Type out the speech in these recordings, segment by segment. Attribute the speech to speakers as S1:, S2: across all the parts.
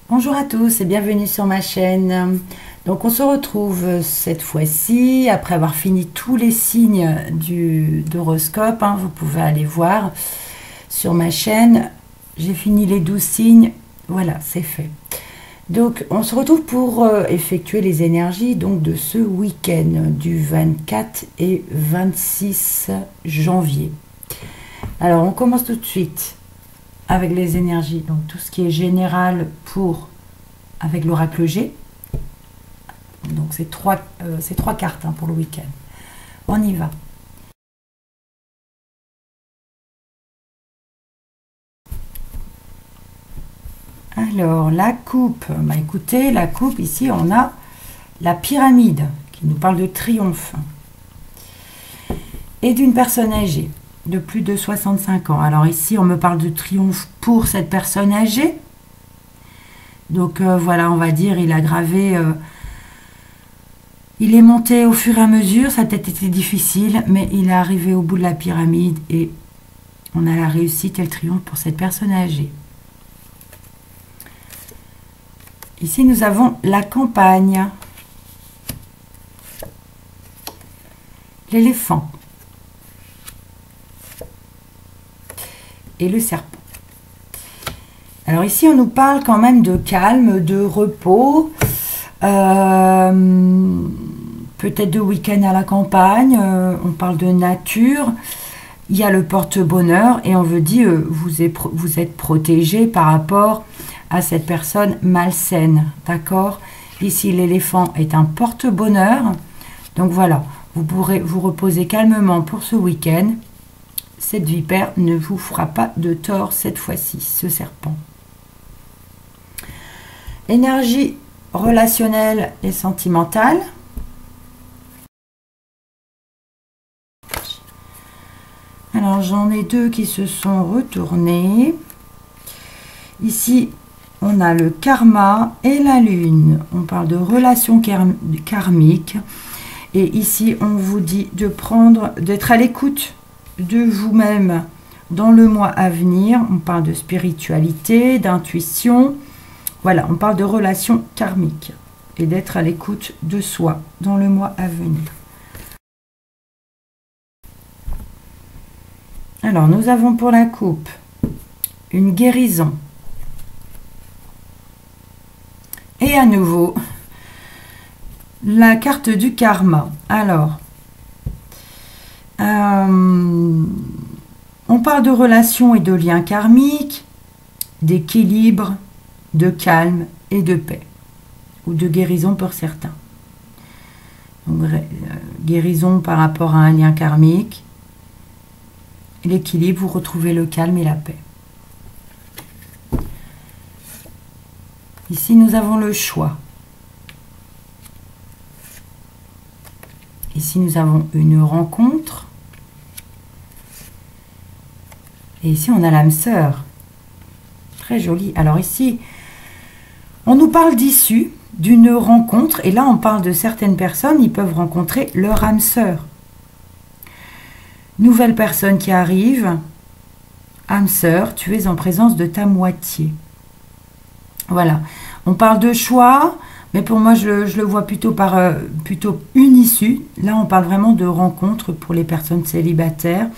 S1: Bonjour à tous et bienvenue sur ma chaîne. Donc on se retrouve cette fois-ci après avoir fini tous les signes d'horoscope. Vous pouvez aller voir sur ma chaîne. J'ai fini les 12 signes. Voilà, c'est fait. Donc on se retrouve pour effectuer les énergies donc, de ce week-end du 24 et 26 janvier. Alors on commence tout de suite avec les énergies, donc tout ce qui est général avec l'oracle G. Donc c'est trois cartes pour le week-end. On y va. Alors la coupe, écoutez, la coupe ici on a la pyramide qui nous parle de triomphe et d'une personne âgée de plus de 65 ans. Alors ici on me parle de triomphe pour cette personne âgée. Donc voilà, on va dire, il a gravé, il est monté au fur et à mesure, ça a peut-être été difficile, mais il est arrivé au bout de la pyramide et on a la réussite et le triomphe pour cette personne âgée. Ici, nous avons la campagne, l'éléphant et le serpent. Alors ici, on nous parle quand même de calme, de repos, peut-être de week-end à la campagne, on parle de nature. Il y a le porte-bonheur et on veut dire vous êtes protégé par rapport à cette personne malsaine, d'accord? Ici, l'éléphant est un porte-bonheur. Donc voilà, vous pourrez vous reposer calmement pour ce week-end. Cette vipère ne vous fera pas de tort cette fois-ci, ce serpent. Énergie relationnelle et sentimentale. Alors, j'en ai deux qui se sont retournés. Ici, on a le karma et la lune. On parle de relations karmiques. Et ici, on vous dit d'être à l'écoute de vous-même dans le mois à venir. On parle de spiritualité, d'intuition. Voilà, on parle de relations karmiques et d'être à l'écoute de soi dans le mois à venir. Alors, nous avons pour la coupe une guérison. Et à nouveau, la carte du karma. Alors, on parle de relations et de liens karmiques, d'équilibre, de calme et de paix, ou de guérison pour certains. Donc, guérison par rapport à un lien karmique, l'équilibre, vous retrouvez le calme et la paix. Ici, nous avons le choix. Ici, nous avons une rencontre. Et ici, on a l'âme sœur. Très joli. Alors ici, on nous parle d'issue, d'une rencontre. Et là, on parle de certaines personnes, ils peuvent rencontrer leur âme sœur. Nouvelle personne qui arrive. Âme sœur, tu es en présence de ta moitié. Voilà. On parle de choix, mais pour moi, je le vois plutôt par une issue. Là, on parle vraiment de rencontre pour les personnes célibataires.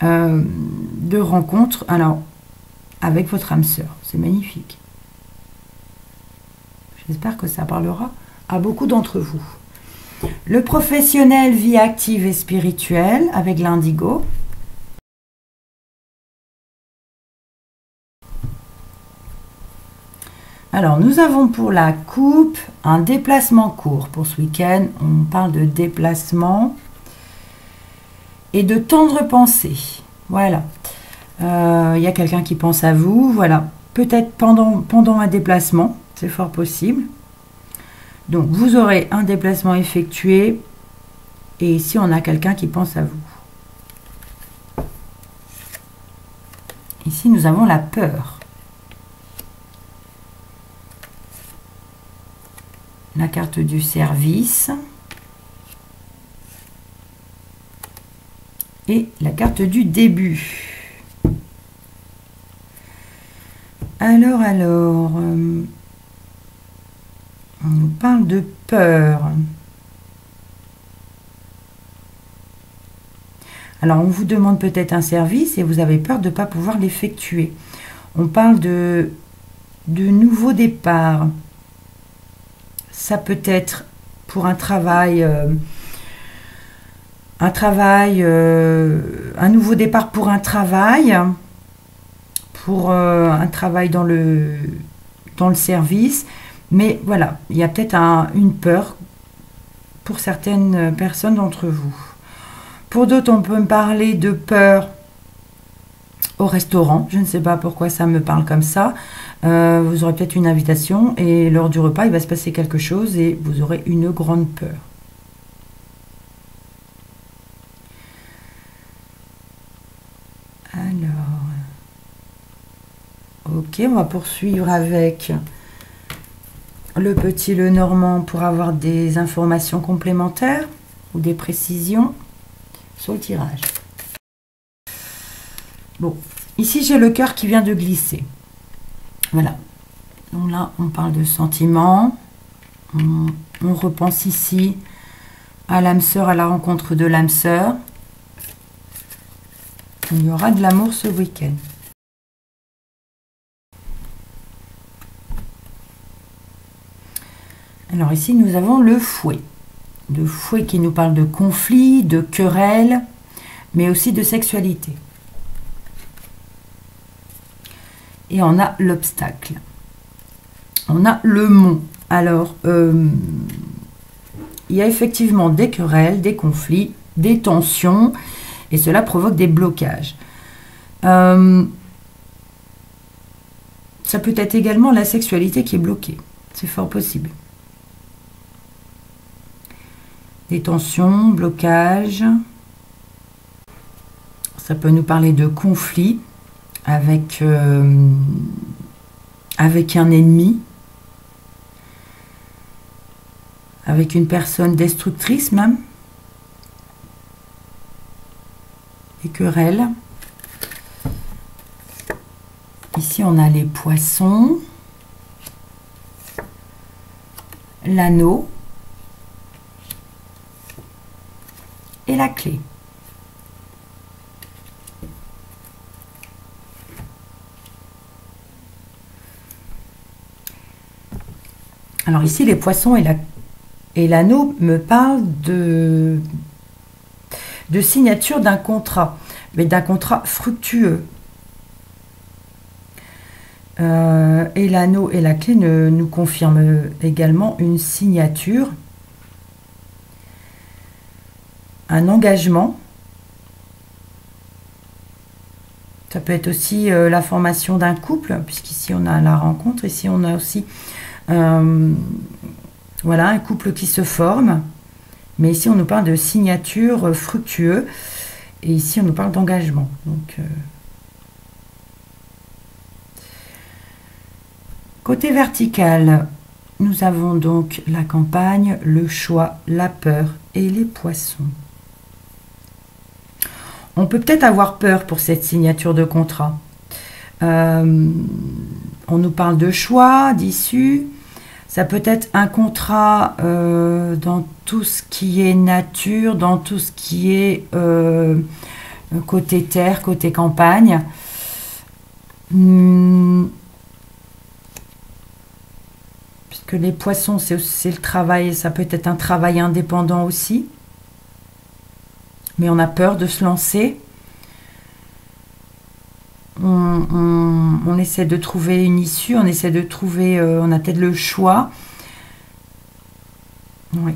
S1: De rencontre, alors, avec votre âme sœur. C'est magnifique. J'espère que ça parlera à beaucoup d'entre vous. Le professionnel, vie active et spirituelle avec l'indigo. Alors, nous avons pour la coupe un déplacement court pour ce week-end. On parle de déplacement et de tendre pensée. Voilà. Il y a quelqu'un qui pense à vous. Voilà. Peut-être pendant un déplacement. C'est fort possible. Donc, vous aurez un déplacement effectué. Et ici, on a quelqu'un qui pense à vous. Ici, nous avons la peur. La carte du service. Et la carte du début. Alors, On nous parle de peur. Alors, on vous demande peut-être un service et vous avez peur de ne pas pouvoir l'effectuer. On parle de nouveaux départs. Ça peut être pour un travail, un nouveau départ pour un travail dans le service. Mais voilà, il y a peut-être une peur pour certaines personnes d'entre vous. Pour d'autres, on peut me parler de peur au restaurant. Je ne sais pas pourquoi ça me parle comme ça. Vous aurez peut-être une invitation et lors du repas, il va se passer quelque chose et vous aurez une grande peur. Alors, ok, on va poursuivre avec le petit Lenormand pour avoir des informations complémentaires ou des précisions sur le tirage. Bon, ici j'ai le cœur qui vient de glisser. Voilà. Donc là, on parle de sentiments. On repense ici à l'âme sœur, à la rencontre de l'âme sœur. Il y aura de l'amour ce week-end. Alors ici, nous avons le fouet. Le fouet qui nous parle de conflit, de querelle, mais aussi de sexualité. Et on a l'obstacle. On a le mont. Alors, il y a effectivement des querelles, des conflits, des tensions, et cela provoque des blocages. Ça peut être également la sexualité qui est bloquée. C'est fort possible. Des tensions, blocages. Ça peut nous parler de conflits avec un ennemi, avec une personne destructrice même, des querelles. Ici, on a les poissons, l'anneau et la clé. Alors ici, les poissons et l'anneau me parlent de signature d'un contrat, mais d'un contrat fructueux. Et l'anneau et la clé nous confirment également une signature, un engagement. Ça peut être aussi la formation d'un couple, puisqu'ici on a la rencontre, ici on a aussi voilà, un couple qui se forme. Mais ici on nous parle de signature fructueux, et ici on nous parle d'engagement. Donc côté vertical, nous avons donc la campagne, le choix, la peur et les poissons. On peut peut-être avoir peur pour cette signature de contrat. On nous parle de choix, d'issue. Ça peut être un contrat dans tout ce qui est nature, dans tout ce qui est côté terre, côté campagne. Puisque les poissons, c'est le travail, ça peut être un travail indépendant aussi. Mais on a peur de se lancer. On essaie de trouver une issue, on essaie de trouver, on a peut-être le choix. Oui.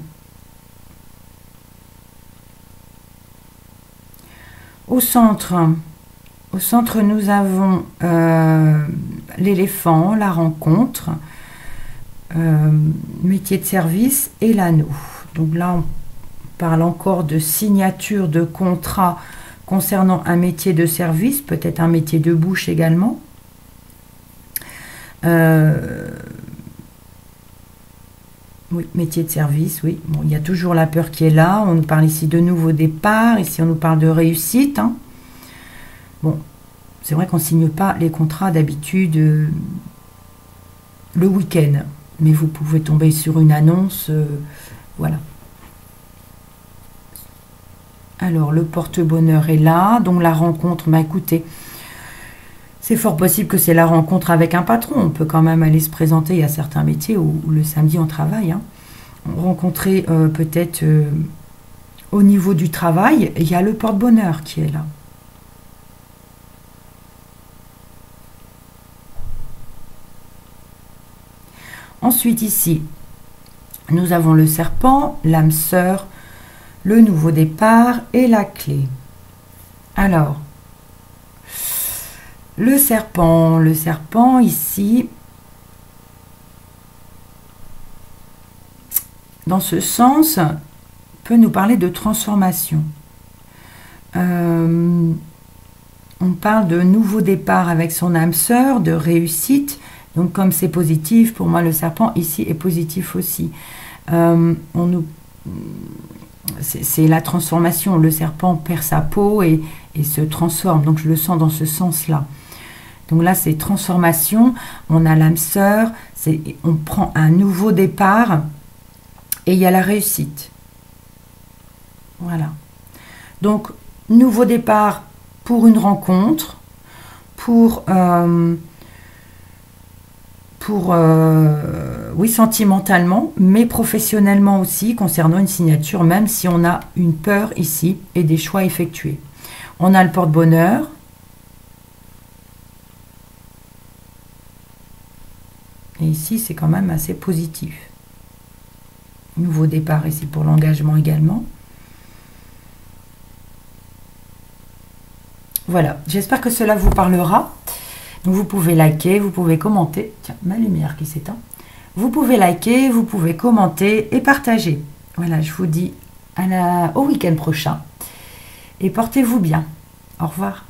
S1: Au centre, nous avons l'éléphant, la rencontre, métier de service et l'anneau. Donc là, on parle encore de signature de contrat concernant un métier de service, peut-être un métier de bouche également. Oui, métier de service, oui. Bon, il y a toujours la peur qui est là. On nous parle ici de nouveau départ. Ici, on nous parle de réussite. Hein. Bon, c'est vrai qu'on ne signe pas les contrats d'habitude le week-end. mais vous pouvez tomber sur une annonce, voilà. Alors, le porte-bonheur est là, donc la rencontre, bah écoutez, c'est fort possible que c'est la rencontre avec un patron. On peut quand même aller se présenter. Il y a certains métiers où le samedi on travaille. Hein. Rencontrer peut-être au niveau du travail, il y a le porte-bonheur qui est là. Ensuite ici, nous avons le serpent, l'âme sœur, le nouveau départ et la clé. Alors, le serpent ici, dans ce sens, peut nous parler de transformation. On parle de nouveau départ avec son âme sœur, de réussite. Donc comme c'est positif, pour moi le serpent ici est positif aussi. C'est la transformation. Le serpent perd sa peau et se transforme. Donc je le sens dans ce sens-là. Donc là, c'est transformation. On a l'âme sœur. On prend un nouveau départ. Et il y a la réussite. Voilà. Donc, nouveau départ pour une rencontre. Oui, sentimentalement, mais professionnellement aussi, concernant une signature, même si on a une peur ici et des choix effectués. On a le porte-bonheur. Et ici, c'est quand même assez positif. Nouveau départ ici pour l'engagement également. Voilà, j'espère que cela vous parlera. Donc vous pouvez liker, vous pouvez commenter. Tiens, ma lumière qui s'éteint. Vous pouvez liker, vous pouvez commenter et partager. Voilà, je vous dis au week-end prochain. Et portez-vous bien. Au revoir.